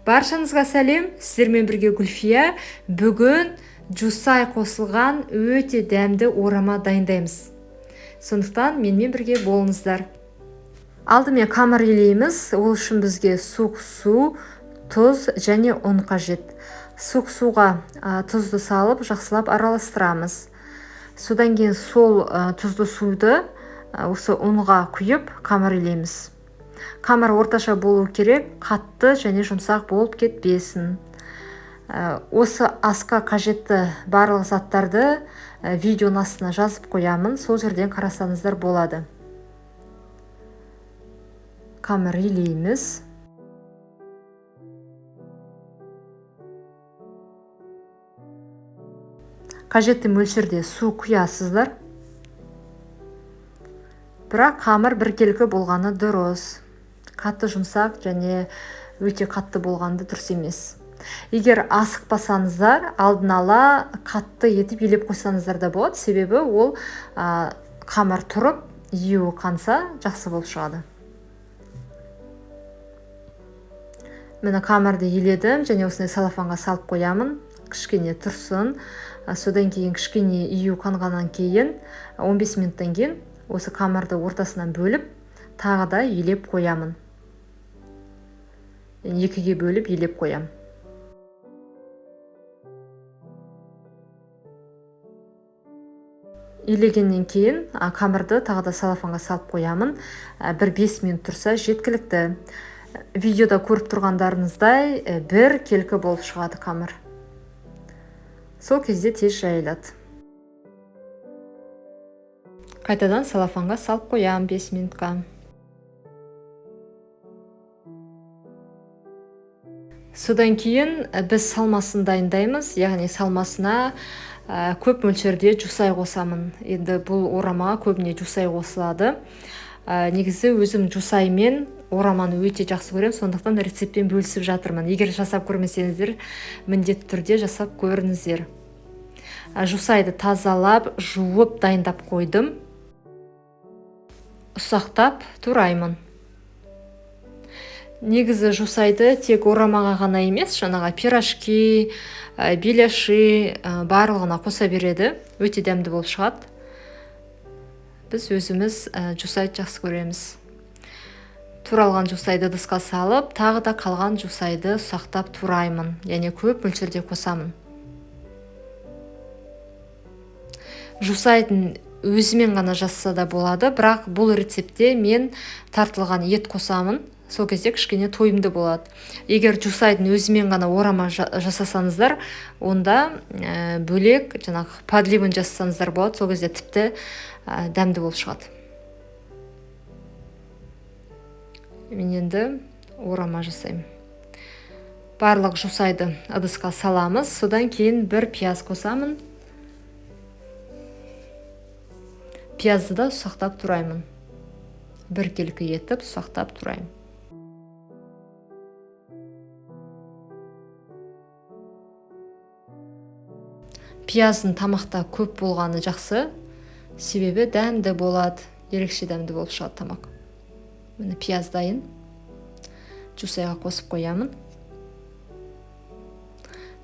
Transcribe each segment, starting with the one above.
Баршаңызға сәлем, сіздермен бірге Гүлфия. Бүгін жусай қосылған өте дәмді орама дайындаймыз. Сондықтан менімен бірге болыңыздар. Алдымен қамыр илейміз. Ол үшін бізге суық су, тұз және ұн қажет. Суық суға тұзды салып, жақсылап араластырамыз. Содан кейін сол тұзды суды осы ұнға құйып қамыр илейміз. Қамыр орташа болу керек, қатты және жұмсақ болып кетпесін. Осы асқа қажетті барлық заттарды видеоның астына жазып қоямын, сол жерден қарасаңыздар болады. Қамыр илейміз. Қажетті мөлшерде су құясыздар. Бірақ қамыр біркелкі болғаны дұрыс. Қатты жұмсақ және өте қатты болғанды дұрыс емес. Егер асықпасаңыздар, алдын ала қатты етіп илеп қойсаңыздар да болады. Себебі ол қамыр тұрып, июі қанса жақсы болып шығады. Мені қамырды иледім және осындай салафанға салып қоямын. Кішкене тұрсын. Содан кейін кішкене июі қанғаннан кейін 15 минуттан кейін осы қамырды ортасынан бөліп, тағы да илеп қоямын. Екіге бөліп илеп қоям. Илегеннен кейін қамырды тағы да салафанға салып қоямын. Бір 5 минут тұрса жеткілікті. Видеода көріп тұрғандарыңыздай бір келкі болып шығады қамыр. Сол кезде тез жайылады. Қайтадан салафанға салып қоям 5 минутқа. Содан кейін біз салмасын дайындаймыз, яғни салмасына көп мөлшерде жусай қосамын. Енді бұл орамаға көбіне жусай қосылады. Негізі өзім жусаймен ораманы өте жақсы көрем, сондықтан рецептпен бөлісіп жатырмын. Егер жасап көрмесеңіздер, міндетті түрде жасап көріңіздер. Жусайды тазалап, жуып дайындап қойдым. Ұсақтап тураймын. Негізі жусайды тек орамаға ғана емес, жаңағы пирожки, беляши барлығына қоса береді. Өте дәмді болып шығады. Біз өзіміз жусайды жақсы көреміз. Туралған жусайды ыдысқа салып, тағы да қалған жусайды ұсақтап тураймын. Яғни көп мөлшерде қосамын. Жусайдың өзімен ғана жасаса да болады, бірақ бұл рецептте мен тартылған ет қосамын. Сол кезде кішкене тойымды болады. Егер жусайдың өзімен ғана орама жасасаңыздар, онда бөлек жаңағы подливын жасасаңыздар болады. Сол кезде тіпті дәмді болып шығады. Мен енді орама жасаймын. Барлық жусайды ыдысқа саламыз. Содан кейін бір пияз қосамын. Пиязды да ұсақтап тураймын. Бір келкі етіп ұсақтап тураймын. Пияздың тамақта көп болғаны жақсы, себебі дәмді болады, ерекше дәмді болып шығады тамақ. Міне пияз дайын. Жусайға қосып қоямын.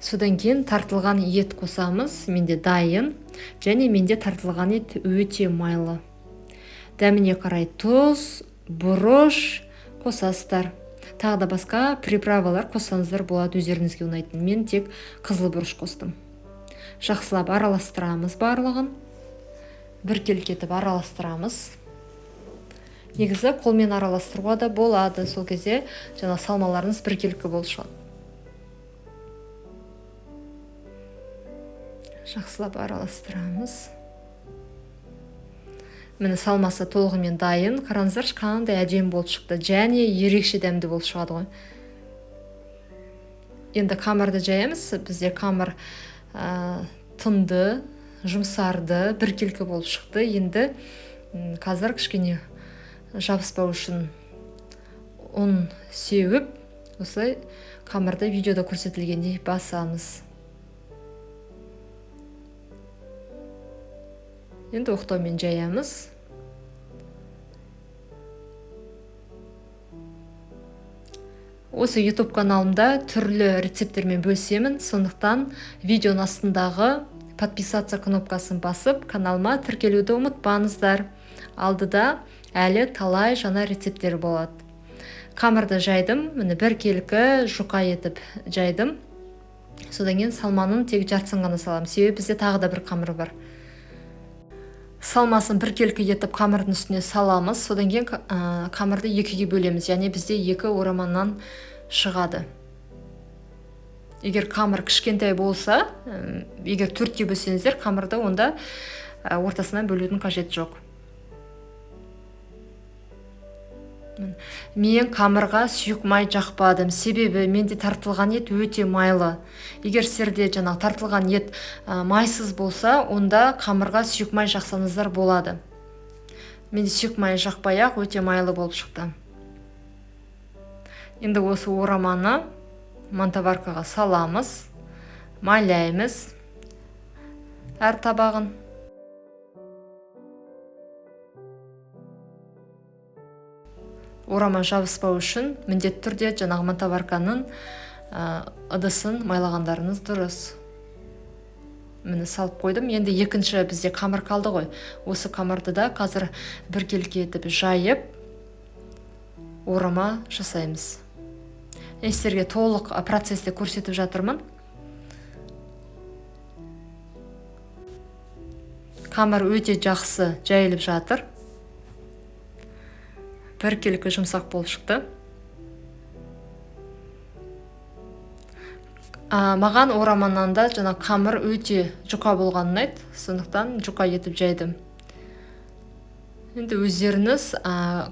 Содан кейін тартылған ет қосамыз. Менде дайын, және менде тартылған ет өте майлы. Дәміне қарай тұз, бұрыш қосасыздар. Тағы да басқа приправалар қоссаңыздар болады, өздеріңізге ұнайтын. Мен тек қызыл бұрыш қостым. Жақсылап араластырамыз барлығын. Бір келкетіп араластырамыз. Негізі қолмен араластыруға да болады. Сол кезде жаңа салмаларыңыз бір келкі болып шығады. Жақсылап араластырамыз. Міне салмасы толығымен дайын. Қараңыздаршы, қандай әдемі болып шықты. Және ерекше дәмді болып шығады ғой. Енді қамырды жаямыз. Бізде қамыр тынды, жұмсарды, бір келкі болып шықты. Енді қазір кішкене жабыспау үшін ұн сеуіп, осылай қамырды видеода көрсетілгендей басамыз. Енді оқтаумен жаямыз. Осы YouTube каналымда түрлі рецепттермен бөлісемін, сондықтан видеоның астындағы подписаться кнопкасын басып, каналыма тіркелуді ұмытпаңыздар. Алдыда әлі талай жаңа рецепттер болады. Қамырды жайдым, міне бір келкі жұқа етіп жайдым. Содан кейін салманың тек жартысын ғана салам, себебі бізде тағы да бір қамыр бар. Салмасын бір келкі етіп қамырдың үстіне саламыз, содан кейін қамырды екіге бөлеміз, яғни бізде екі ораманнан шығады. Егер қамыр кішкентай болса, егер төртке бөлсеңіздер қамырды, онда ортасынан бөлудің қажеті жоқ. Мен қамырға сұйық май жақпадым, себебі менде тартылған ет өте майлы. Егер сіздерде жаңағы тартылған ет майсыз болса, онда қамырға сұйық май жақсаңыздар болады. Менде сұйық май жақпай-ақ өте майлы болып шықты. Енді осы ораманы мантоваркаға саламыз, майляймыз әр табағын. Орама жабыспау үшін міндетті түрде жаңағы мантоварканың ыдысын майлағандарыңыз дұрыс. Мені салып қойдым. Енді екінші бізде қамыр қалды ғой. Осы қамырды да қазір бір келке етіп жайып орама жасаймыз. Сіздерге толық процесте көрсетіп жатырмын. Қамыр өте жақсы жайылып жатыр. Бір келкі жұмсақ болып шықты. Маған ораманнан да жаңа қамыр өте жұқа болғанын ұнайды, сондықтан жұқа етіп жайдым. Енді өздеріңіз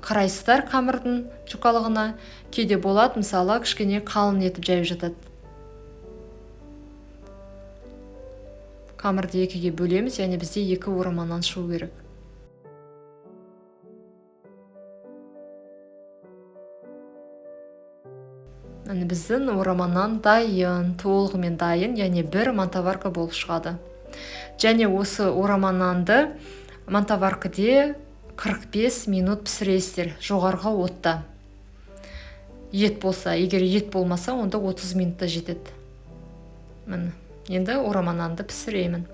қарайсыздар қамырдың жұқалығына, кейде болады, мысалы кішкене қалың етіп жайып жатады. Қамырды екіге бөлеміз, яғни бізде екі ораманнан шығу керек. Біздің ораманнан дайын, толығымен дайын, яғни бір мантоварка болып шығады. Және осы орамананды мантоваркаде 45 минут пісіресіздер жоғарғы отта. Ет болса, егер ет болмаса, онда 30 минутта жетеді. Енді орамананды пісіремін.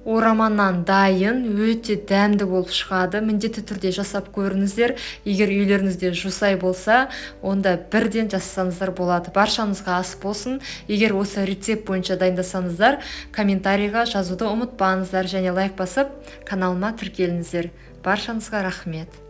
Ораманнан дайын, өте дәмді болып шығады. Міндетті түрде жасап көріңіздер. Егер үйлеріңізде жусай болса, онда бірден жасасаңыздар болады. Баршаңызға ас болсын. Егер осы рецепт бойынша дайындасаңыздар, комментарийға жазуды ұмытпаңыздар және лайк басып, каналыма тіркеліңіздер. Баршаңызға рахмет.